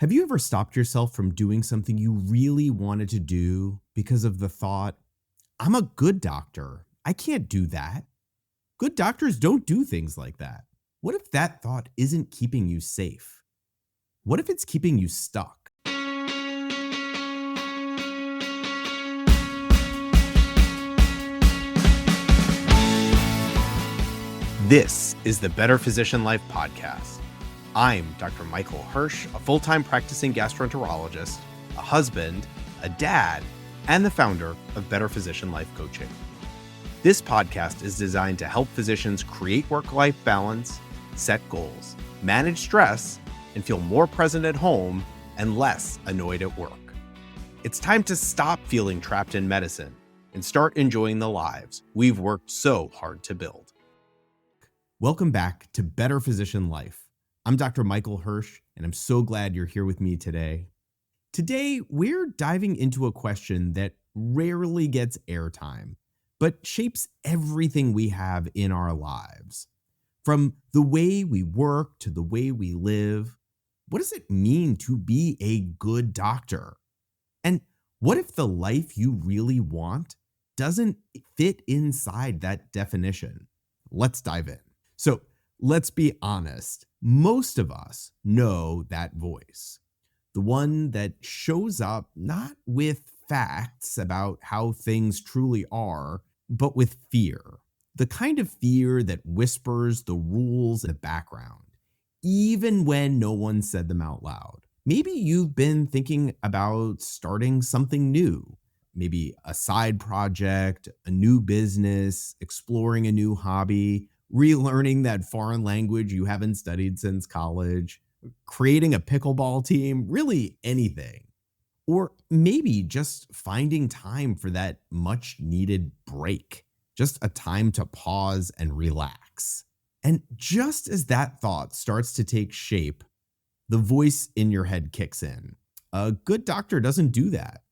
Have you ever stopped yourself from doing something you really wanted to do because of the thought, I'm a good doctor. I can't do that. Good doctors don't do things like that. What if that thought isn't keeping you safe? What if it's keeping you stuck? This is the Better Physician Life podcast. I'm Dr. Michael Hersh, a full-time practicing gastroenterologist, a husband, a dad, and the founder of Better Physician Life Coaching. This podcast is designed to help physicians create work-life balance, set goals, manage stress, and feel more present at home and less annoyed at work. It's time to stop feeling trapped in medicine and start enjoying the lives we've worked so hard to build. Welcome back to Better Physician Life. I'm Dr. Michael Hersh, and I'm so glad you're here with me today. Today, we're diving into a question that rarely gets airtime, but shapes everything we have in our lives. From the way we work to the way we live, what does it mean to be a good doctor? And what if the life you really want doesn't fit inside that definition? Let's dive in. So let's be honest. Most of us know that voice, the one that shows up not with facts about how things truly are, but with fear. The kind of fear that whispers the rules in the background, even when no one said them out loud. Maybe you've been thinking about starting something new, maybe a side project, a new business, exploring a new hobby, relearning that foreign language you haven't studied since college, creating a pickleball team, really anything. Or maybe just finding time for that much needed break, just a time to pause and relax. And just as that thought starts to take shape, the voice in your head kicks in. A good doctor doesn't do that.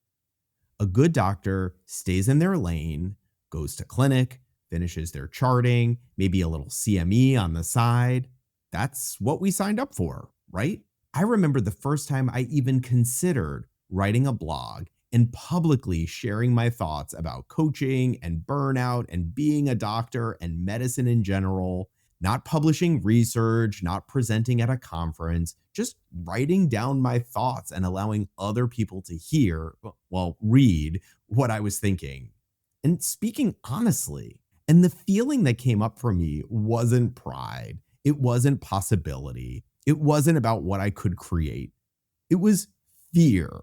A good doctor stays in their lane, goes to clinic, finishes their charting, maybe a little CME on the side. That's what we signed up for, right? I remember the first time I even considered writing a blog and publicly sharing my thoughts about coaching and burnout and being a doctor and medicine in general, not publishing research, not presenting at a conference, just writing down my thoughts and allowing other people to hear, well, read what I was thinking. And speaking honestly, and the feeling that came up for me wasn't pride. It wasn't possibility. It wasn't about what I could create. It was fear,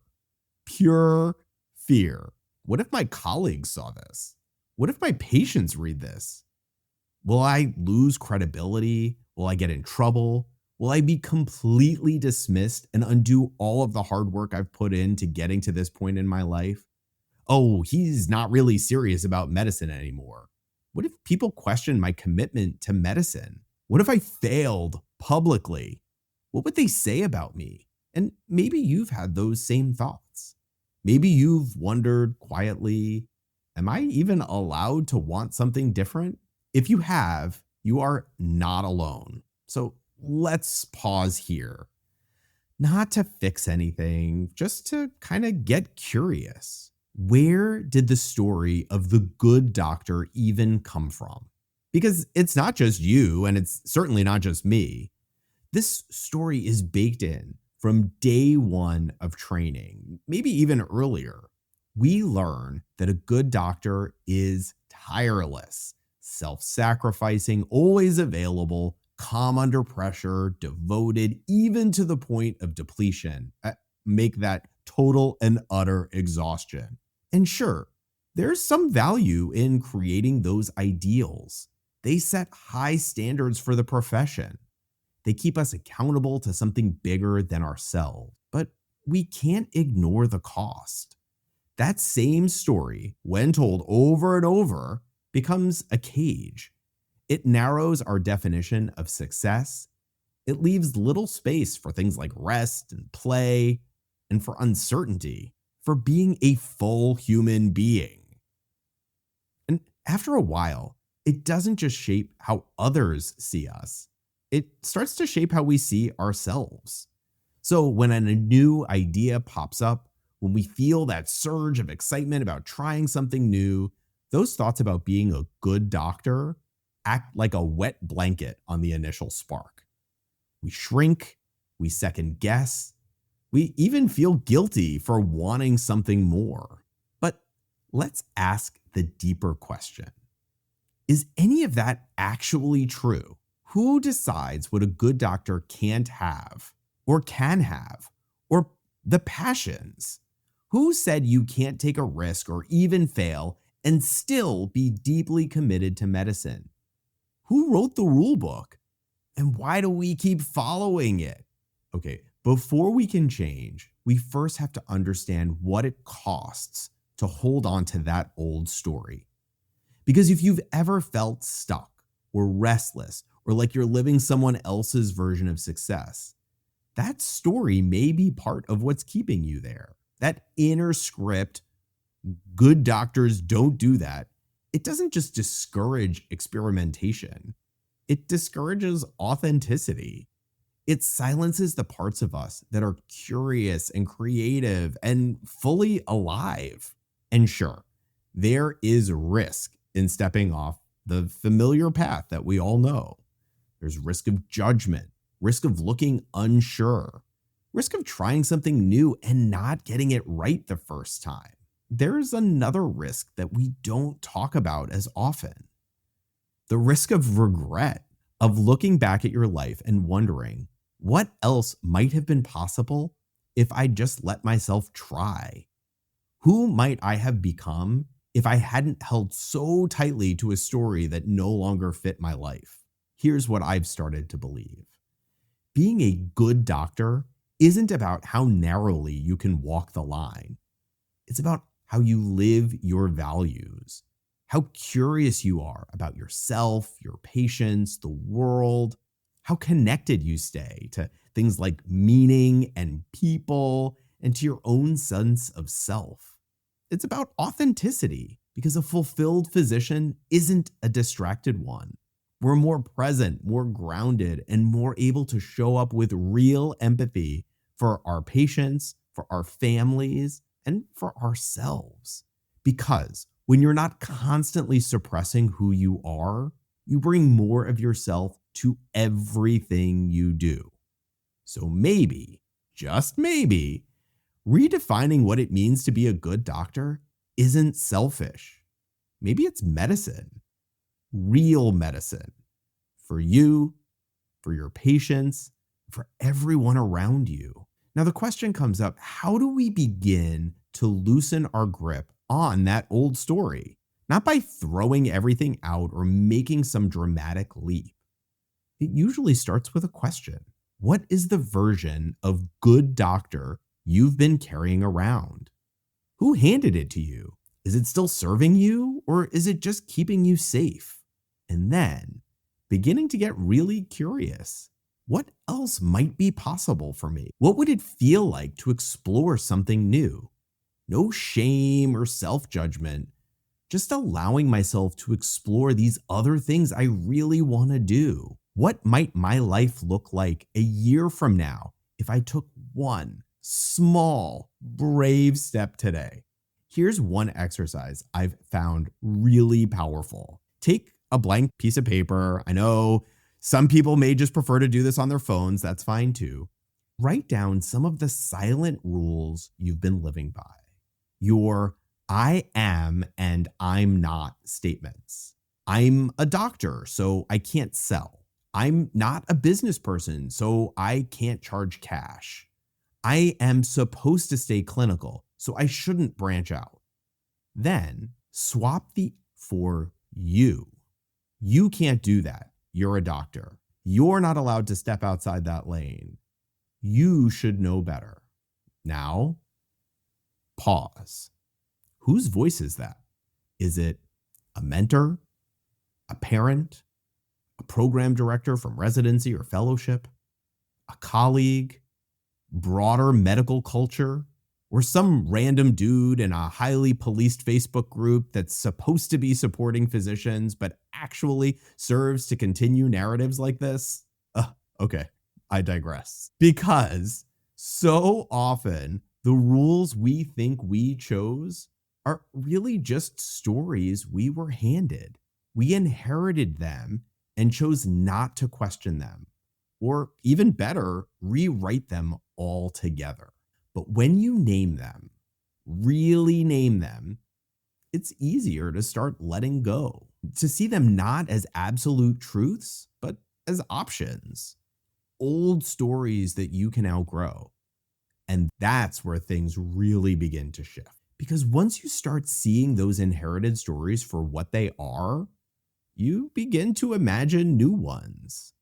pure fear. What if my colleagues saw this? What if my patients read this? Will I lose credibility? Will I get in trouble? Will I be completely dismissed and undo all of the hard work I've put into getting to this point in my life? Oh, he's not really serious about medicine anymore. What if people question my commitment to medicine? What if I failed publicly? What would they say about me? And maybe you've had those same thoughts. Maybe you've wondered quietly, am I even allowed to want something different? If you have, you are not alone. So let's pause here. Not to fix anything, just to kind of get curious. Where did the story of the good doctor even come from? Because it's not just you, and it's certainly not just me. This story is baked in from day one of training, maybe even earlier. We learn that a good doctor is tireless, self-sacrificing, always available, calm under pressure, devoted, even to the point of depletion. Make that total and utter exhaustion. And sure, there's some value in creating those ideals. They set high standards for the profession. They keep us accountable to something bigger than ourselves. But we can't ignore the cost. That same story, when told over and over, becomes a cage. It narrows our definition of success. It leaves little space for things like rest and play, and for uncertainty, for being a full human being. And after a while, it doesn't just shape how others see us. It starts to shape how we see ourselves. So when a new idea pops up, when we feel that surge of excitement about trying something new, those thoughts about being a good doctor act like a wet blanket on the initial spark. We shrink, we second guess, we even feel guilty for wanting something more. But let's ask the deeper question. Is any of that actually true? Who decides what a good doctor can't have or can have, or the passions? Who said you can't take a risk or even fail and still be deeply committed to medicine? Who wrote the rule book? And why do we keep following it? Okay, before we can change, we first have to understand what it costs to hold on to that old story. Because if you've ever felt stuck or restless or like you're living someone else's version of success, that story may be part of what's keeping you there. That inner script, good doctors don't do that. It doesn't just discourage experimentation, it discourages authenticity. It silences the parts of us that are curious and creative and fully alive. And sure, there is risk in stepping off the familiar path that we all know. There's risk of judgment, risk of looking unsure, risk of trying something new and not getting it right the first time. There's another risk that we don't talk about as often. The risk of regret, of looking back at your life and wondering, what else might have been possible if I just let myself try? Who might I have become if I hadn't held so tightly to a story that no longer fit my life? Here's what I've started to believe. Being a good doctor isn't about how narrowly you can walk the line. It's about how you live your values, how curious you are about yourself, your patients, the world, how connected you stay to things like meaning and people and to your own sense of self. It's about authenticity because a fulfilled physician isn't a distracted one. We're more present, more grounded, and more able to show up with real empathy for our patients, for our families, and for ourselves. Because when you're not constantly suppressing who you are, you bring more of yourself to everything you do. So maybe, just maybe, redefining what it means to be a good doctor isn't selfish. Maybe it's medicine, real medicine, for you, for your patients, for everyone around you. Now, the question comes up, how do we begin to loosen our grip on that old story? Not by throwing everything out or making some dramatic leap. It usually starts with a question. What is the version of good doctor you've been carrying around? Who handed it to you? Is it still serving you, or is it just keeping you safe? And then, beginning to get really curious. What else might be possible for me? What would it feel like to explore something new? No shame or self-judgment, just allowing myself to explore these other things I really want to do. What might my life look like a year from now if I took one small, brave step today? Here's one exercise I've found really powerful. Take a blank piece of paper. I know some people may just prefer to do this on their phones. That's fine too. Write down some of the silent rules you've been living by. Your I am and I'm not statements. I'm a doctor, so I can't sell. I'm not a business person, so I can't charge cash. I am supposed to stay clinical, so I shouldn't branch out. Then swap the for you. You can't do that. You're a doctor. You're not allowed to step outside that lane. You should know better. Now, pause. Whose voice is that? Is it a mentor, a parent, a program director from residency or fellowship, a colleague, broader medical culture, or some random dude in a highly policed Facebook group that's supposed to be supporting physicians but actually serves to continue narratives like this? Okay, I digress. Because So often, the rules we think we chose are really just stories we were handed. We inherited them and chose not to question them, or even better, rewrite them altogether. But when you name them, really name them, it's easier to start letting go, to see them not as absolute truths, but as options, old stories that you can outgrow. And that's where things really begin to shift. Because once you start seeing those inherited stories for what they are, you begin to imagine new ones.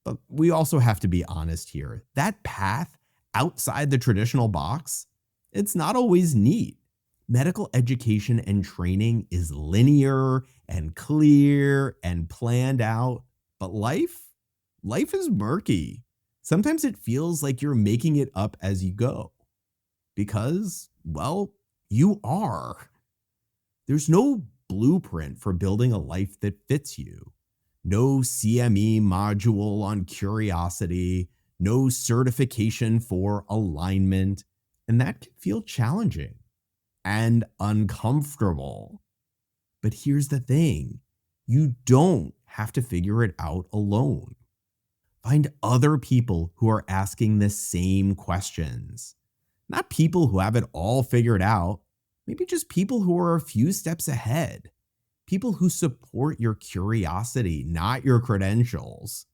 But we also have to be honest here. That path outside the traditional box, it's not always neat. Medical education and training is linear and clear and planned out, but life is murky. Sometimes it feels like you're making it up as you go because, well, you are. There's no blueprint for building a life that fits you. No CME module on curiosity, no certification for alignment, and that can feel challenging and uncomfortable. But here's the thing, you don't have to figure it out alone. Find other people who are asking the same questions. Not people who have it all figured out, maybe just people who are a few steps ahead. People who support your curiosity, not your credentials.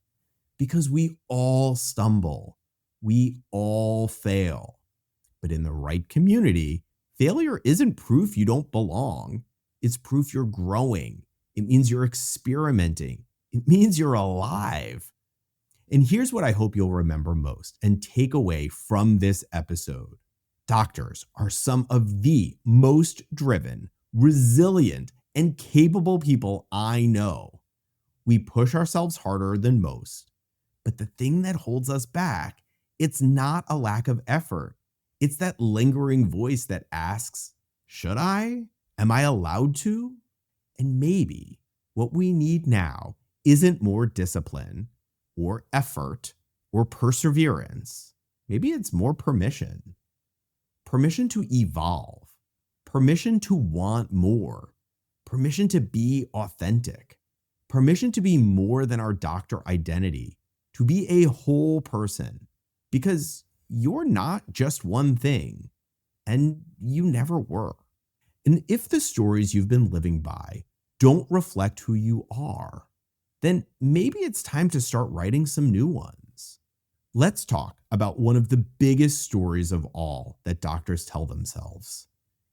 Because we all stumble, we all fail. But in the right community, failure isn't proof you don't belong. It's proof you're growing. It means you're experimenting. It means you're alive. And here's what I hope you'll remember most and take away from this episode. Doctors are some of the most driven, resilient, and capable people I know. We push ourselves harder than most. But the thing that holds us back, it's not a lack of effort. It's that lingering voice that asks, should I? Am I allowed to? And maybe what we need now isn't more discipline or effort or perseverance. Maybe it's more permission. Permission to evolve. Permission to want more. Permission to be authentic. Permission to be more than our doctor identity. To be a whole person. Because you're not just one thing. And you never were. And if the stories you've been living by don't reflect who you are, then maybe it's time to start writing some new ones. Let's talk about one of the biggest stories of all that doctors tell themselves.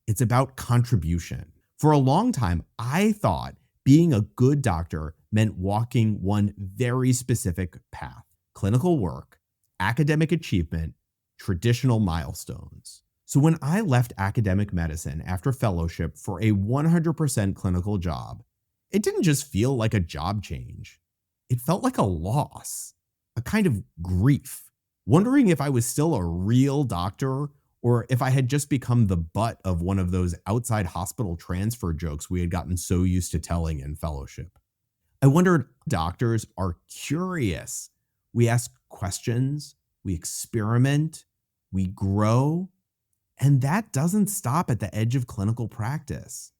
It's about contribution. For a long time, I thought being a good doctor meant walking one very specific path: clinical work, academic achievement, traditional milestones. So when I left academic medicine after fellowship for a 100% clinical job, it didn't just feel like a job change. It felt like a loss, a kind of grief, wondering if I was still a real doctor or if I had just become the butt of one of those outside hospital transfer jokes we had gotten so used to telling in fellowship. I wondered, doctors are curious. We ask questions, we experiment, we grow, and that doesn't stop at the edge of clinical practice.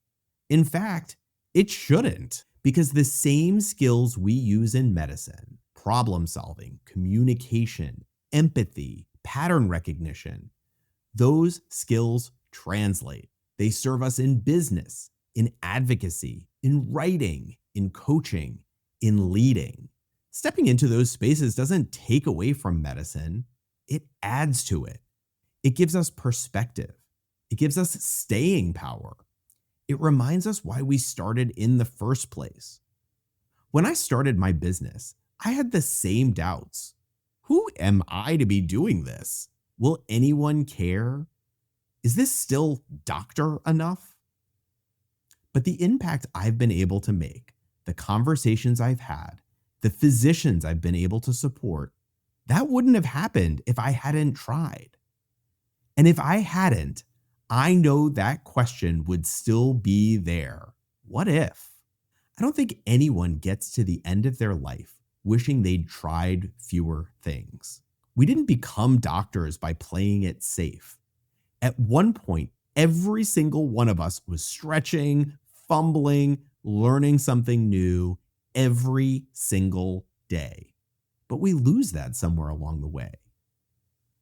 In fact, it shouldn't, because the same skills we use in medicine, problem solving, communication, empathy, pattern recognition, those skills translate. They serve us in business, in advocacy, in writing, in coaching, in leading. Stepping into those spaces doesn't take away from medicine, it adds to it. It gives us perspective. It gives us staying power. It reminds us why we started in the first place. When I started my business, I had the same doubts. Who am I to be doing this? Will anyone care? Is this still doctor enough? But the impact I've been able to make, the conversations I've had, the physicians I've been able to support, that wouldn't have happened if I hadn't tried. And if I hadn't, I know that question would still be there. What if? I don't think anyone gets to the end of their life wishing they'd tried fewer things. We didn't become doctors by playing it safe. At one point, every single one of us was stretching, fumbling, learning something new every single day. But we lose that somewhere along the way.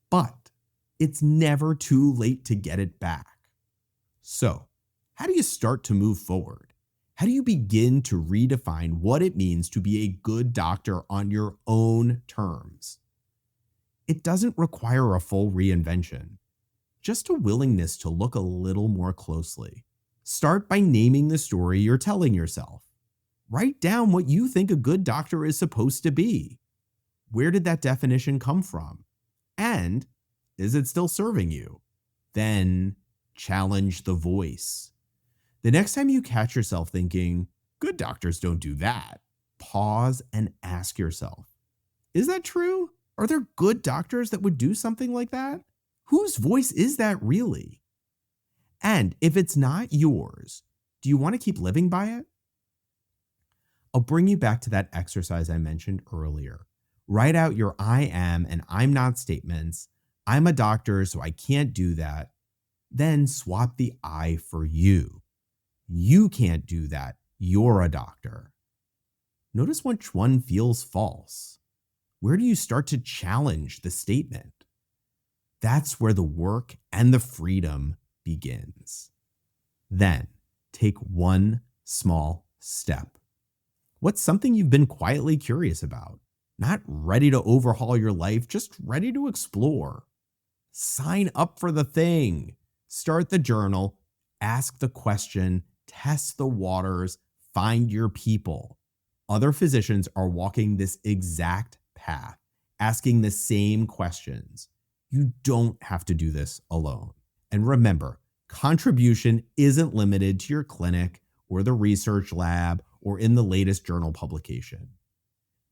But it's never too late to get it back. So, how do you start to move forward? How do you begin to redefine what it means to be a good doctor on your own terms? It doesn't require a full reinvention, just a willingness to look a little more closely. Start by naming the story you're telling yourself. Write down what you think a good doctor is supposed to be. Where did that definition come from? And is it still serving you? Then challenge the voice. The next time you catch yourself thinking, good doctors don't do that, pause and ask yourself, is that true? Are there good doctors that would do something like that? Whose voice is that really? And if it's not yours, do you want to keep living by it? I'll bring you back to that exercise I mentioned earlier. Write out your I am and I'm not statements. I'm a doctor, so I can't do that. Then swap the I for you. You can't do that. You're a doctor. Notice which one feels false. Where do you start to challenge the statement? That's where the work and the freedom begins. Then take one small step. What's something you've been quietly curious about? Not ready to overhaul your life, just ready to explore. Sign up for the thing. Start the journal, ask the question, test the waters, find your people. Other physicians are walking this exact path, asking the same questions. You don't have to do this alone. And remember, contribution isn't limited to your clinic or the research lab or in the latest journal publication.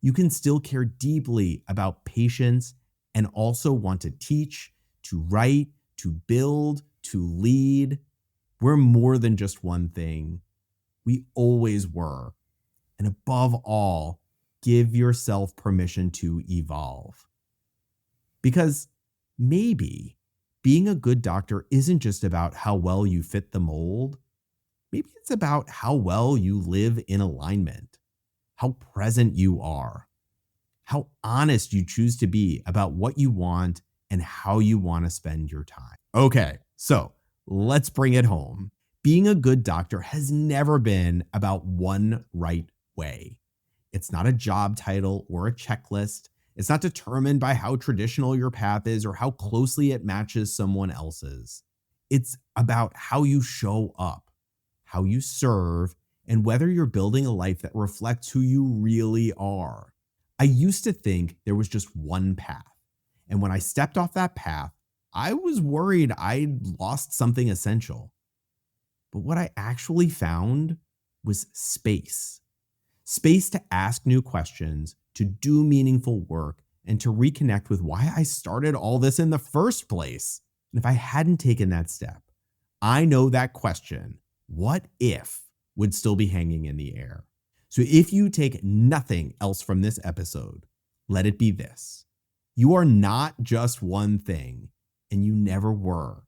You can still care deeply about patients and also want to teach, to write, to build, to lead. We're more than just one thing. We always were. And above all, give yourself permission to evolve. Because maybe being a good doctor isn't just about how well you fit the mold. Maybe it's about how well you live in alignment, how present you are, how honest you choose to be about what you want and how you want to spend your time. Okay, so let's bring it home. Being a good doctor has never been about one right way. It's not a job title or a checklist. It's not determined by how traditional your path is or how closely it matches someone else's. It's about how you show up, how you serve, and whether you're building a life that reflects who you really are. I used to think there was just one path. And when I stepped off that path, I was worried I'd lost something essential. But what I actually found was space. Space to ask new questions, to do meaningful work, and to reconnect with why I started all this in the first place. And if I hadn't taken that step, I know that question, what if, would still be hanging in the air. So if you take nothing else from this episode, let it be this. You are not just one thing, and you never were.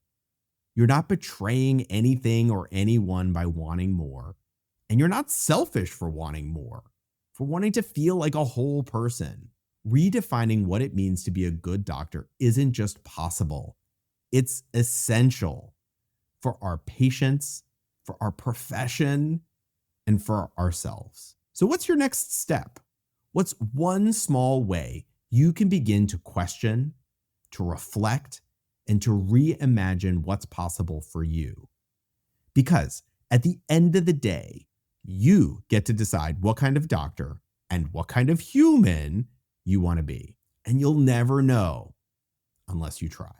You're not betraying anything or anyone by wanting more. And you're not selfish for wanting more, for wanting to feel like a whole person. Redefining what it means to be a good doctor isn't just possible. It's essential for our patients, for our profession, and for ourselves. So what's your next step? What's one small way you can begin to question, to reflect, and to reimagine what's possible for you? Because at the end of the day, you get to decide what kind of doctor and what kind of human you want to be. And you'll never know unless you try.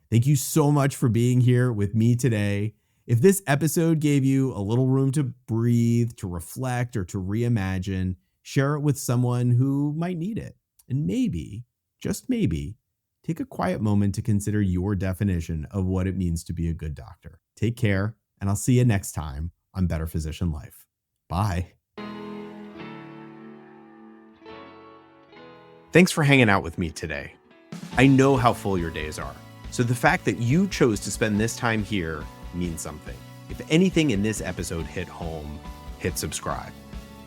Thank you so much for being here with me today. If this episode gave you a little room to breathe, to reflect, or to reimagine, share it with someone who might need it. And maybe, just maybe, take a quiet moment to consider your definition of what it means to be a good doctor. Take care, and I'll see you next time on Better Physician Life. Bye. Thanks for hanging out with me today. I know how full your days are, so the fact that you chose to spend this time here means something. If anything in this episode hit home, hit subscribe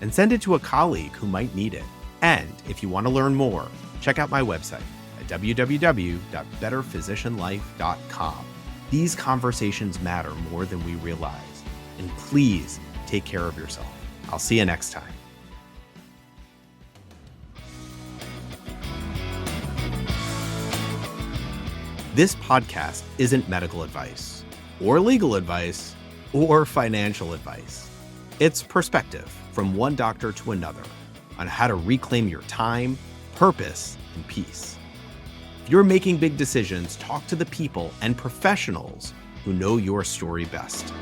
and send it to a colleague who might need it. And if you want to learn more, check out my website at www.betterphysicianlife.com. These conversations matter more than we realize. And please take care of yourself. I'll see you next time. This podcast isn't medical advice, or legal advice, or financial advice. It's perspective from one doctor to another on how to reclaim your time, purpose, and peace. If you're making big decisions, talk to the people and professionals who know your story best.